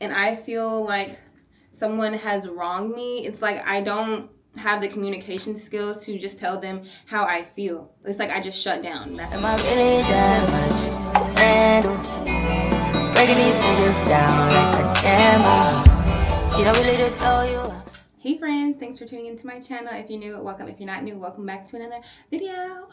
and I feel like someone has wronged me, it's like I don't have the communication skills to just tell them how I feel. It's like I just shut down. Am I really that much handle? Breaking these niggas down like a camel. You don't really know you. Hey friends, thanks for tuning into my channel. If you're new, welcome. If you're not new, welcome back to another video.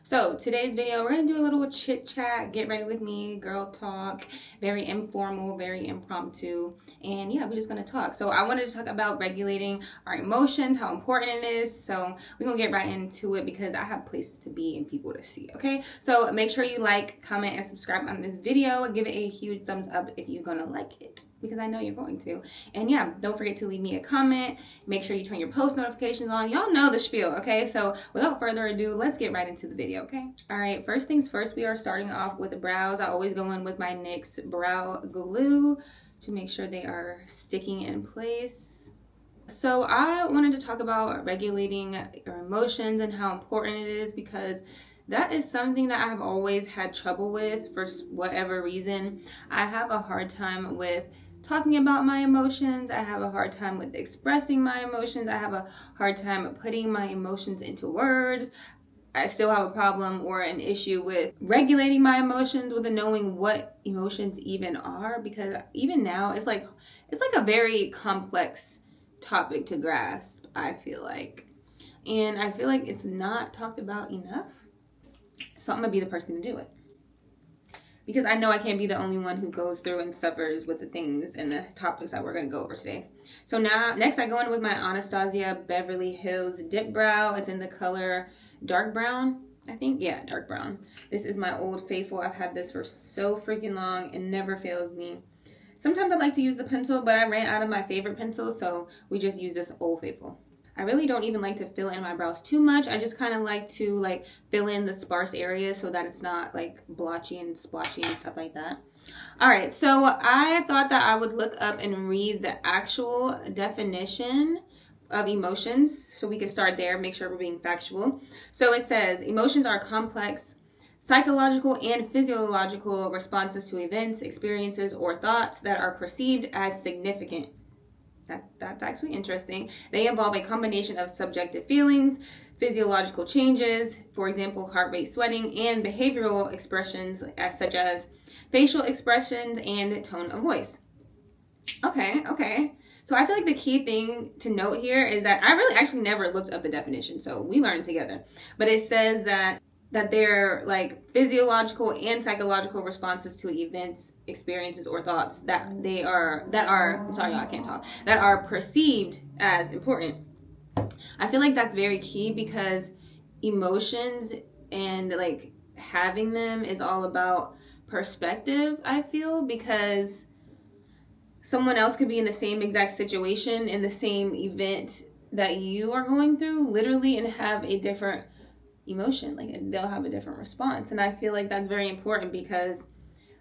So today's video, we're gonna do a little chit chat, get ready with me, girl talk, very informal, very impromptu, and yeah, we're just gonna talk. So I wanted to talk about regulating our emotions, how important it is. So we're gonna get right into it because I have places to be and people to see, okay? So make sure you like, comment, and subscribe on this video. Give it a huge thumbs up if you're gonna like it, because I know you're going to. And yeah, don't forget to leave me a comment. Make sure you turn your post notifications on. Y'all know the spiel, okay? So without further ado, let's get right into the video, okay? All right, first things first, we are starting off with the brows. I always go in with my NYX brow glue to make sure they are sticking in place. So I wanted to talk about regulating your emotions and how important it is, because that is something that I have always had trouble with for whatever reason. I have a hard time with talking about my emotions. I have a hard time with expressing my emotions. I have a hard time putting my emotions into words. I still have a problem or an issue with regulating my emotions, with knowing what emotions even are, because even now it's like a very complex topic to grasp, I feel like. And I feel like it's not talked about enough. So I'm gonna be the person to do it, because I know I can't be the only one who goes through and suffers with the things and the topics that we're going to go over today. So now, next I go in with my Anastasia Beverly Hills Dip Brow. It's in the color dark brown, I think. Yeah, dark brown. This is my Old Faithful. I've had this for so freaking long. It never fails me. Sometimes I like to use the pencil, but I ran out of my favorite pencil, so we just use this Old Faithful. I really don't even like to fill in my brows too much. I just kind of like to fill in the sparse areas so that it's not like blotchy and splotchy and stuff like that. All right, so I thought that I would look up and read the actual definition of emotions, so we can start there, make sure we're being factual. So it says, emotions are complex psychological and physiological responses to events, experiences, or thoughts that are perceived as significant. That's actually interesting. They involve a combination of subjective feelings, physiological changes, for example, heart rate, sweating, and behavioral expressions such as facial expressions and tone of voice. Okay. So I feel like the key thing to note here is that I really actually never looked up the definition, so we learned together. But it says that they're like physiological and psychological responses to events, experiences, or thoughts that are perceived as important. I feel like that's very key, because emotions and having them is all about perspective, I feel, because someone else could be in the same exact situation, in the same event that you are going through, literally, and have a different emotion. They'll have a different response. And I feel like that's very important, because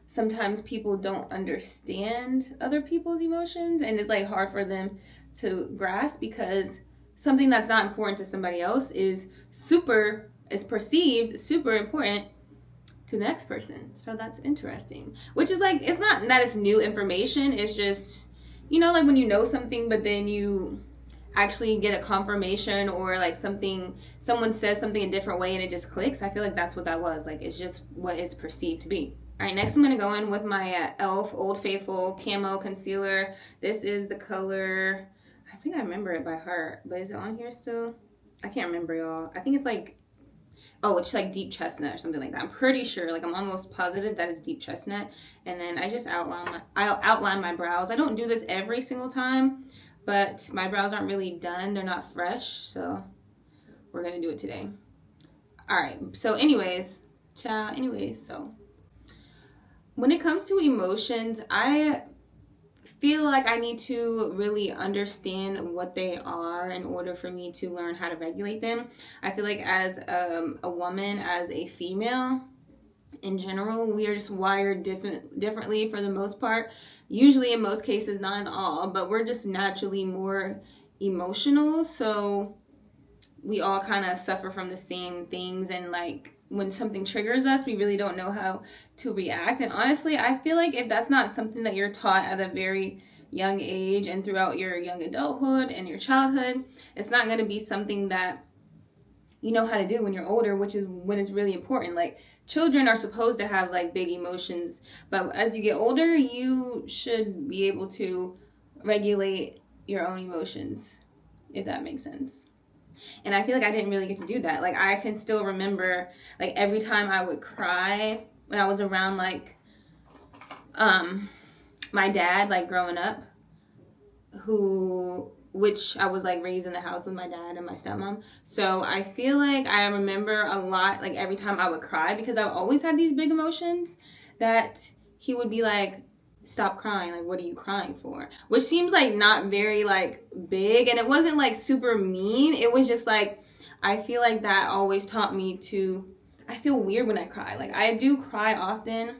sometimes people don't understand other people's emotions, and it's hard for them to grasp, because something that's not important to somebody else is perceived super important to the next person. So that's interesting, which is it's not that it's new information, it's just, when you know something but then you actually get a confirmation, or someone says something a different way and it just clicks. I feel like that's what that was. It's just what it's perceived to be. All right, next I'm going to go in with my e.l.f. Old Faithful Camo Concealer. This is the color, I think I remember it by heart, but is it on here still? I can't remember, y'all. I think it's it's deep chestnut or something like that. I'm pretty sure, I'm almost positive that it's deep chestnut. And then I just outline my brows. I don't do this every single time, but my brows aren't really done. They're not fresh, so we're going to do it today. All right, so so when it comes to emotions, I feel like I need to really understand what they are in order for me to learn how to regulate them. I feel like as a woman, as a female in general, we are just wired differently for the most part. Usually, in most cases, not in all, but we're just naturally more emotional. So we all kind of suffer from the same things, and when something triggers us, we really don't know how to react. And honestly, I feel like if that's not something that you're taught at a very young age and throughout your young adulthood and your childhood, it's not going to be something that you know how to do when you're older, which is when it's really important. Like, children are supposed to have like big emotions, but as you get older, you should be able to regulate your own emotions, if that makes sense. And I feel like I didn't really get to do that. Like, I can still remember, like, every time I would cry when I was around, like, my dad, like, growing up, which I was, like, raised in the house with my dad and my stepmom. So I feel like I remember a lot, like, every time I would cry, because I always had these big emotions, that he would be like, stop crying, like, what are you crying for? Which seems like not very like big, and it wasn't like super mean. It was just like, I feel like that always taught me to, I feel weird when I cry. Like, I do cry often,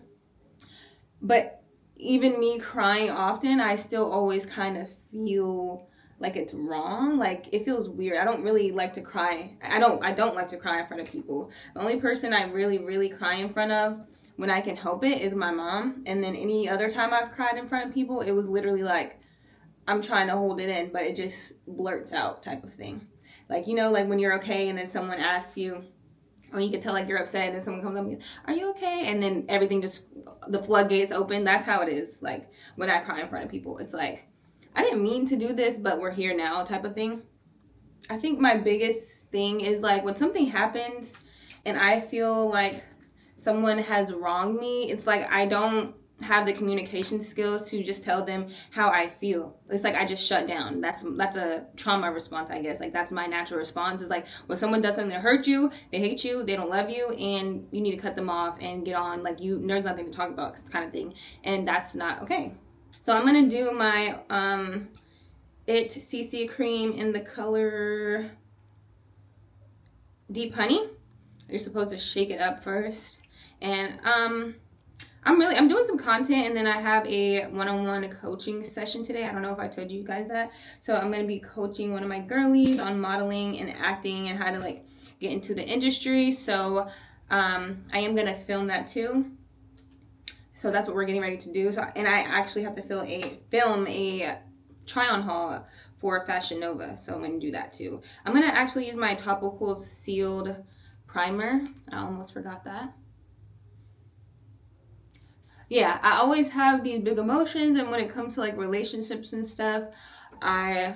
but even me crying often, I still always kind of feel like it's wrong. Like, it feels weird. I don't really like to cry. I don't like to cry in front of people. The only person I really cry in front of when I can help it is my mom. And then any other time I've cried in front of people, it was literally like, I'm trying to hold it in, but it just blurts out type of thing. Like, you know, like when you're okay and then someone asks you, or you can tell like you're upset, and then someone comes up and goes, are you okay? And then everything just, the floodgates open. That's how it is. Like, when I cry in front of people, it's like, I didn't mean to do this, but we're here now type of thing. I think my biggest thing is like, when something happens and I feel like someone has wronged me, it's like I don't have the communication skills to just tell them how I feel. It's like I just shut down. That's a trauma response, I guess. Like, that's my natural response. Is like, when someone does something to hurt you, they hate you, they don't love you, and you need to cut them off and get on. Like, there's nothing to talk about kind of thing, and that's not okay. So I'm gonna do my It CC cream in the color Deep Honey. You're supposed to shake it up first. And I'm doing some content, and then I have a one-on-one coaching session today. I don't know if I told you guys that. So I'm going to be coaching one of my girlies on modeling and acting and how to like get into the industry. So I am going to film that too. So that's what we're getting ready to do. So, and I actually have to film a try-on haul for Fashion Nova. So I'm going to do that too. I'm going to actually use my Topicals Sealed Primer. I almost forgot that. Yeah, I always have these big emotions, and when it comes to like relationships and stuff, I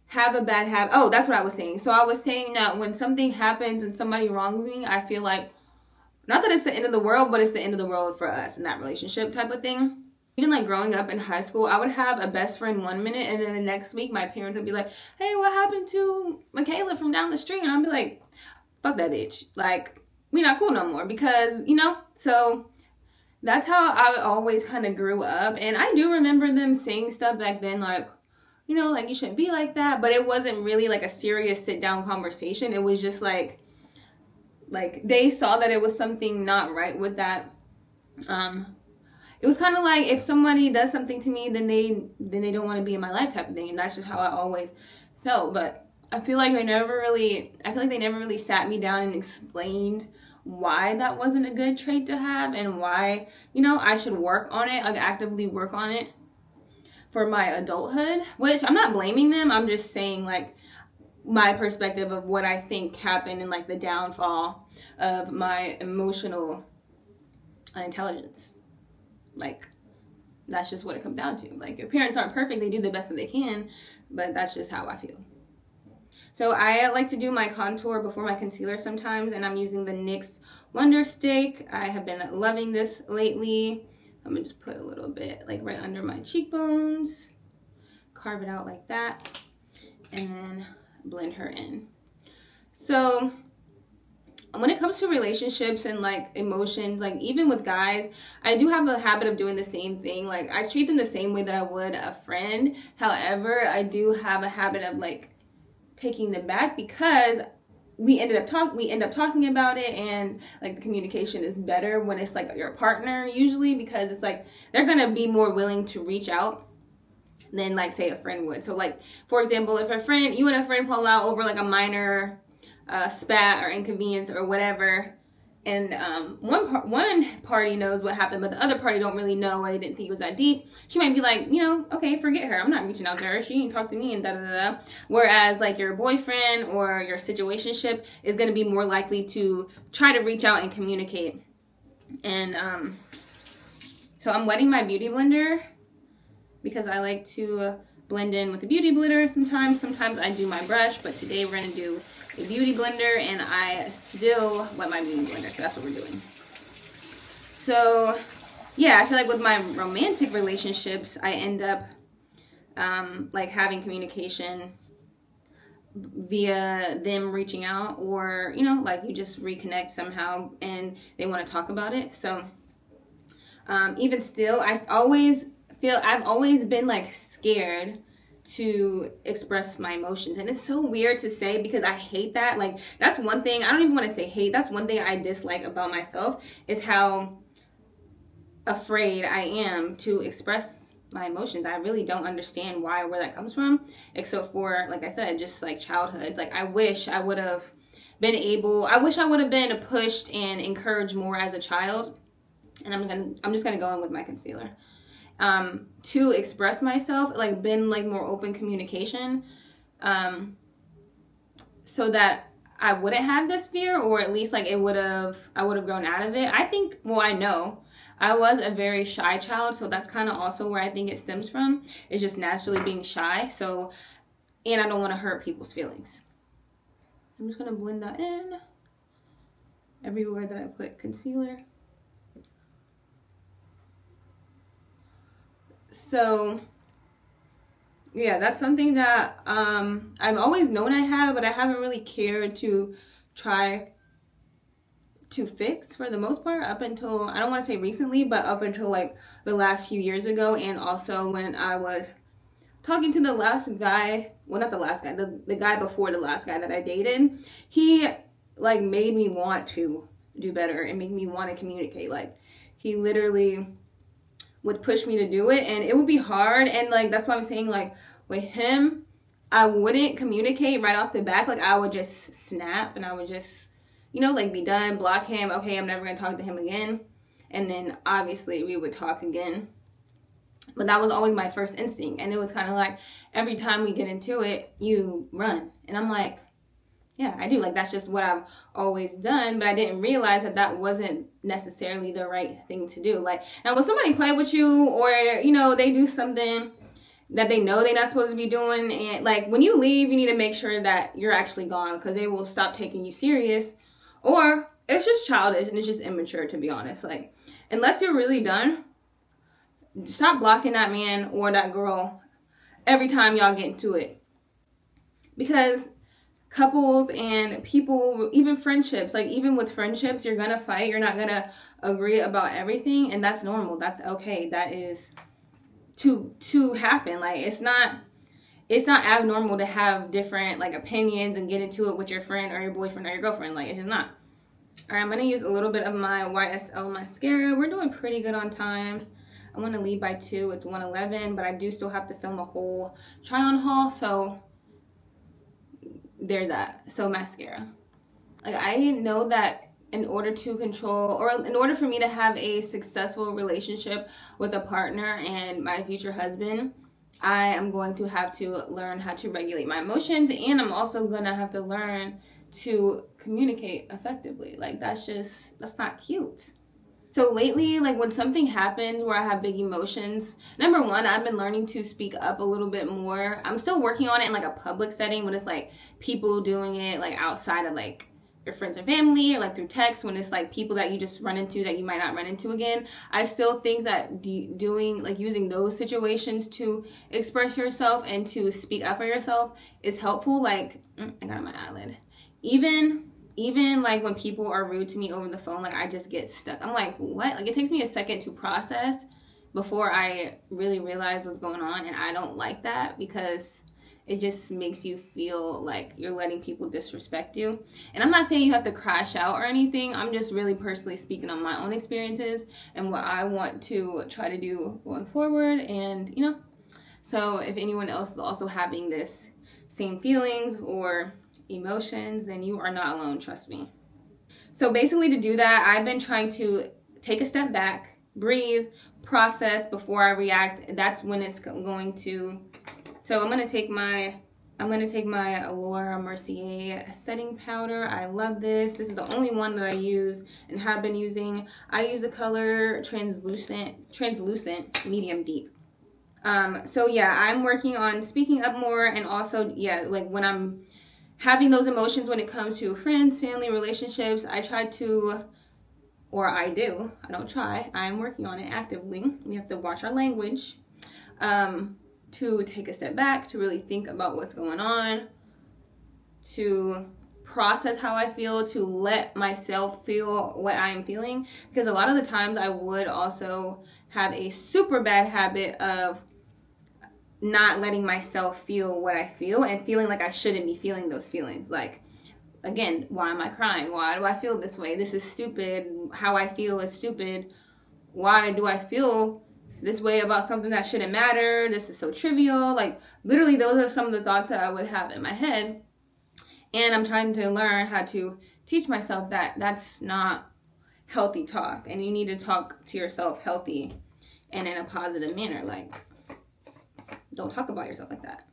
have a bad habit. Oh, that's what I was saying. So I was saying that when something happens and somebody wrongs me, I feel like, not that it's the end of the world, but it's the end of the world for us in that relationship type of thing. Even like growing up in high school, I would have a best friend one minute, and then the next week my parents would be like, hey, what happened to Michaela from down the street? And I'd be like, fuck that bitch. Like, we not cool no more, because, you know, so that's how I always kind of grew up. And I do remember them saying stuff back then, like, you know, like, you shouldn't be like that. But it wasn't really like a serious sit down conversation. It was just like they saw that it was something not right with that. It was kind of like, if somebody does something to me, then they don't want to be in my life type of thing. And that's just how I always felt. But I feel like they never really sat me down and explained why that wasn't a good trait to have, and why, you know, I should work on it, like actively work on it for my adulthood. Which, I'm not blaming them, I'm just saying like my perspective of what I think happened, and like the downfall of my emotional intelligence. Like, that's just what it comes down to. Like, your parents aren't perfect, they do the best that they can, but that's just how I feel. So I like to do my contour before my concealer sometimes, and I'm using the NYX Wonder Stick. I have been loving this lately. I'm gonna just put a little bit like right under my cheekbones, carve it out like that, and then blend her in. So when it comes to relationships and like emotions, like even with guys, I do have a habit of doing the same thing. Like, I treat them the same way that I would a friend. However, I do have a habit of like taking them back, because we end up talking about it, and like the communication is better when it's like your partner, usually, because it's like they're gonna be more willing to reach out than like say a friend would. So like, for example, if you and a friend pull out over like a minor spat or inconvenience or whatever, and one party knows what happened, but the other party don't really know. I didn't think it was that deep. She might be like, you know, okay, forget her. I'm not reaching out to her. She didn't talk to me and da da da. Whereas like your boyfriend or your situationship is going to be more likely to try to reach out and communicate. And so I'm wetting my beauty blender because I like to blend in with the beauty blender sometimes. Sometimes I do my brush, but today we're going to do a beauty blender, and I still wet my beauty blender, so that's what we're doing. So yeah, I feel like with my romantic relationships, I end up like having communication via them reaching out, or you know, like you just reconnect somehow and they want to talk about it. So even still, I've always been like scared to express my emotions, and it's so weird to say because I hate that. Like that's one thing, I don't even want to say hate, that's one thing I dislike about myself, is how afraid I am to express my emotions. I really don't understand where that comes from, except for, like I said, just like childhood. Like I wish I would have been pushed and encouraged more as a child. And I'm just gonna go in with my concealer. To express myself, like been like more open communication, so that I wouldn't have this fear, or at least like I would have grown out of it. I think, well, I know I was a very shy child, so that's kind of also where I think it stems from. It's just naturally being shy. So, and I don't want to hurt people's feelings. I'm just gonna blend that in everywhere that I put concealer. So yeah, that's something that I've always known I have, but I haven't really cared to try to fix for the most part up until, I don't want to say recently, but up until like the last few years ago. And also when I was talking to the last guy, well, not the last guy, the guy before the last guy that I dated, he like made me want to do better and make me want to communicate. Like he literally would push me to do it, and it would be hard. And like that's why I'm saying, like with him, I wouldn't communicate right off the back. Like I would just snap and I would just, you know, like be done, block him. Okay, I'm never gonna talk to him again. And then obviously we would talk again. But that was always my first instinct. And it was kind of like every time we get into it, you run. And I'm like, yeah, I do. Like, that's just what I've always done. But I didn't realize that that wasn't necessarily the right thing to do. Like, now when somebody play with you, or, you know, they do something that they know they're not supposed to be doing, and like when you leave, you need to make sure that you're actually gone, because they will stop taking you serious. Or it's just childish and it's just immature, to be honest. Like, unless you're really done, stop blocking that man or that girl every time y'all get into it. Because couples and people, even friendships, like even with friendships, you're gonna fight. You're not gonna agree about everything, and that's normal. That's okay. That is to happen. Like it's not abnormal to have different like opinions and get into it with your friend or your boyfriend or your girlfriend. Like it's just not. All right, I'm gonna use a little bit of my YSL mascara. We're doing pretty good on time. I want to leave by 2. It's 1:11, but I do still have to film a whole try-on haul, so there's that. So mascara. Like I didn't know that in order to control, or in order for me to have a successful relationship with a partner and my future husband, I am going to have to learn how to regulate my emotions, and I'm also going to have to learn to communicate effectively. Like that's not cute. So lately, like when something happens where I have big emotions, number one, I've been learning to speak up a little bit more. I'm still working on it in like a public setting, when it's like people doing it like outside of like your friends and family, or like through text, when it's like people that you just run into that you might not run into again. I still think that doing like using those situations to express yourself and to speak up for yourself is helpful. Like I got on my eyelid. Even like when people are rude to me over the phone, like I just get stuck. I'm like, what? Like it takes me a second to process before I really realize what's going on. And I don't like that, because it just makes you feel like you're letting people disrespect you. And I'm not saying you have to crash out or anything. I'm just really personally speaking on my own experiences and what I want to try to do going forward. And, you know, so if anyone else is also having this same feelings or emotions, then you are not alone, trust me. So basically to do that, I've been trying to take a step back, breathe, process before I react. That's when it's going to. So I'm gonna take my Allure Mercier setting powder. I love this. This is the only one that I use and have been using. I use the color translucent medium deep. So yeah, I'm working on speaking up more, and also, yeah, like when I'm having those emotions when it comes to friends, family, relationships, I don't try, I'm working on it actively. We have to watch our language, to take a step back, to really think about what's going on, to process how I feel, to let myself feel what I'm feeling. Because a lot of the times I would also have a super bad habit of not letting myself feel what I feel and feeling like I shouldn't be feeling those feelings. Like, again, why am I crying? Why do I feel this way? This is stupid. How I feel is stupid. Why do I feel this way about something that shouldn't matter? This is so trivial. Like, literally, those are some of the thoughts that I would have in my head. And I'm trying to learn how to teach myself that that's not healthy talk. And you need to talk to yourself healthy and in a positive manner. Like, don't talk about yourself like that.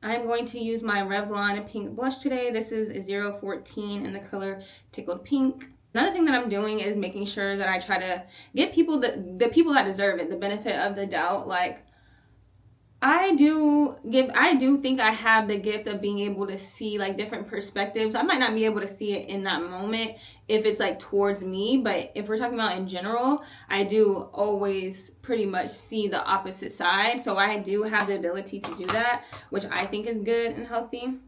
I'm going to use my Revlon pink blush today. This is 014 in the color Tickled Pink. Another thing that I'm doing is making sure that I try to get people, the people that deserve it, the benefit of the doubt. Like, I do think I have the gift of being able to see like different perspectives. I might not be able to see it in that moment if it's like towards me, but if we're talking about in general, I do always pretty much see the opposite side. So I do have the ability to do that, which I think is good and healthy.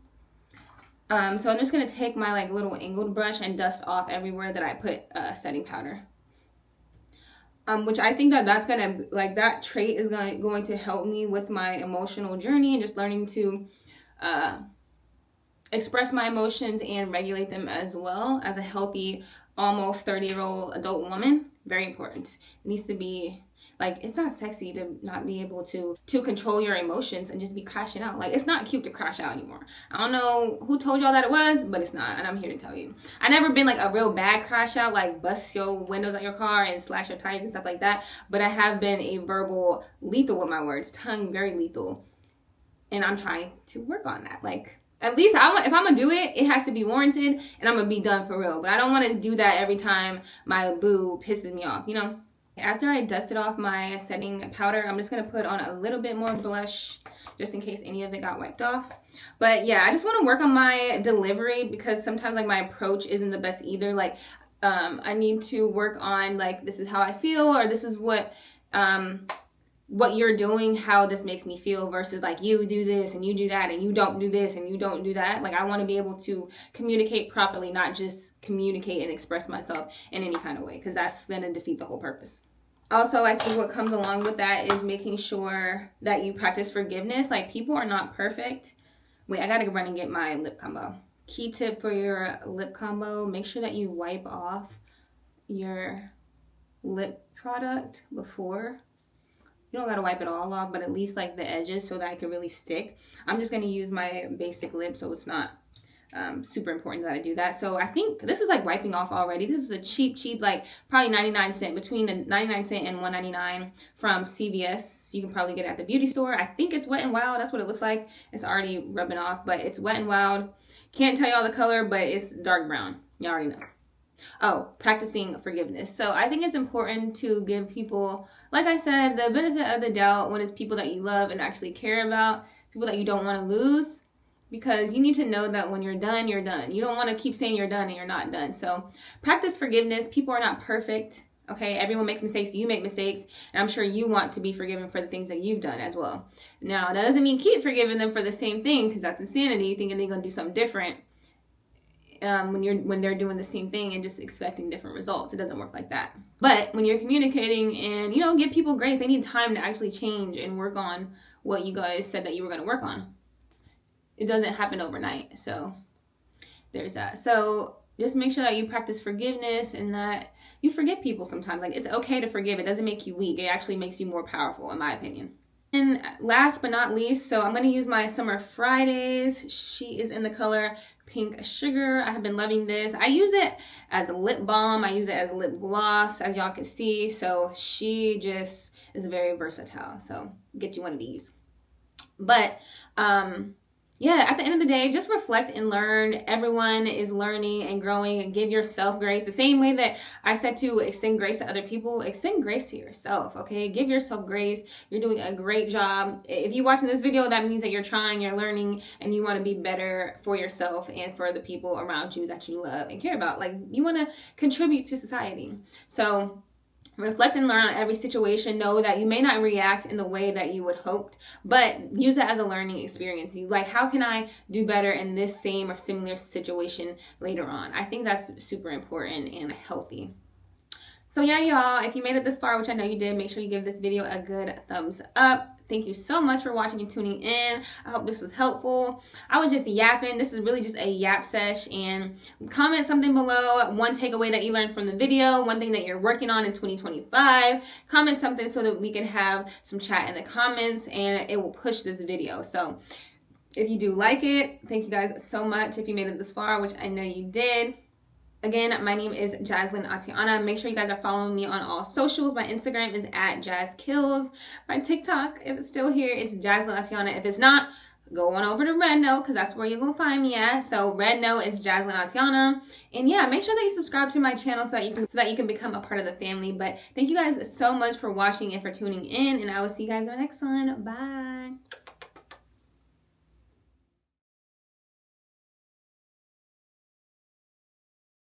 So I'm just gonna take my like little angled brush and dust off everywhere that I put setting powder. Which I think that's gonna, like, that trait is going to help me with my emotional journey and just learning to express my emotions and regulate them as well as a healthy, almost 30-year-old adult woman. Very important. It needs to be, like, it's not sexy to not be able to control your emotions and just be crashing out. Like, it's not cute to crash out anymore. I don't know who told y'all that it was, but it's not, and I'm here to tell you. I never been like a real bad crash out, like bust your windows on your car and slash your tires and stuff like that, but I have been a verbal lethal with my words, tongue very lethal, and I'm trying to work on that. Like, at least if I'm gonna do it, it has to be warranted, and I'm gonna be done for real. But I don't want to do that every time my boo pisses me off, you know? After I dusted off my setting powder, I'm just going to put on a little bit more blush just in case any of it got wiped off. But yeah, I just want to work on my delivery because sometimes like my approach isn't the best either. Like, I need to work on like, this is how I feel, or this is what you're doing, how this makes me feel, versus like, you do this and you do that and you don't do this and you don't do that. Like, I want to be able to communicate properly, not just communicate and express myself in any kind of way, because that's going to defeat the whole purpose. Also, I think what comes along with that is making sure that you practice forgiveness. Like, people are not perfect. Wait, I gotta run and get my lip combo. Key tip for your lip combo, make sure that you wipe off your lip product before. You don't gotta wipe it all off, but at least like the edges so that it can really stick. I'm just gonna use my basic lip, so it's not super important that I do that. So I think this is like wiping off already. This is a cheap, like probably 99 cent, between the 99 cent and 1.99 from CVS. You can probably get it at the beauty store. I think it's Wet n Wild. That's what it looks like. It's already rubbing off, but it's Wet n Wild. Can't tell y'all the color, but it's dark brown. You already know. Oh, practicing forgiveness. So I think it's important to give people, like I said, the benefit of the doubt when it's people that you love and actually care about, people that you don't want to lose. Because you need to know that when you're done, you're done. You don't want to keep saying you're done and you're not done. So practice forgiveness. People are not perfect. Okay, everyone makes mistakes. You make mistakes. And I'm sure you want to be forgiven for the things that you've done as well. Now, that doesn't mean keep forgiving them for the same thing, because that's insanity, thinking they're going to do something different when they're doing the same thing and just expecting different results. It doesn't work like that. But when you're communicating and, give people grace, they need time to actually change and work on what you guys said that you were going to work on. It doesn't happen overnight. So there's that. So just make sure that you practice forgiveness and that you forgive people sometimes. Like, it's okay to forgive. It doesn't make you weak. It actually makes you more powerful, in my opinion. And last but not least, so I'm going to use my Summer Fridays. She is in the color Pink Sugar. I have been loving this. I use it as a lip balm. I use it as a lip gloss, as y'all can see. So she just is very versatile. So get you one of these. But yeah, at the end of the day, just reflect and learn. Everyone is learning and growing, and give yourself grace. The same way that I said to extend grace to other people, extend grace to yourself, okay? Give yourself grace. You're doing a great job. If you're watching this video, that means that you're trying, you're learning, and you want to be better for yourself and for the people around you that you love and care about. Like, you want to contribute to society. So reflect and learn on every situation. Know that you may not react in the way that you would hoped, but use it as a learning experience. You like, how can I do better in this same or similar situation later on? I think that's super important and healthy. So yeah, y'all, if you made it this far, which I know you did, make sure you give this video a good thumbs up. Thank you so much for watching and tuning in. I hope this was helpful. I was just yapping. This is really just a yap sesh. And comment something below. One takeaway that you learned from the video. One thing that you're working on in 2025. Comment something so that we can have some chat in the comments, and it will push this video. So if you do like it, thank you guys so much. If you made it this far, which I know you did. Again, my name is JazlynAtiana. Make sure you guys are following me on all socials. My Instagram is @JazKills. My TikTok, if it's still here, is JazlynAtiana. If it's not, go on over to Red Note, because that's where you're going to find me at. So Red Note is JazlynAtiana. And yeah, make sure that you subscribe to my channel so that you can become a part of the family. But thank you guys so much for watching and for tuning in. And I will see you guys in the next one. Bye.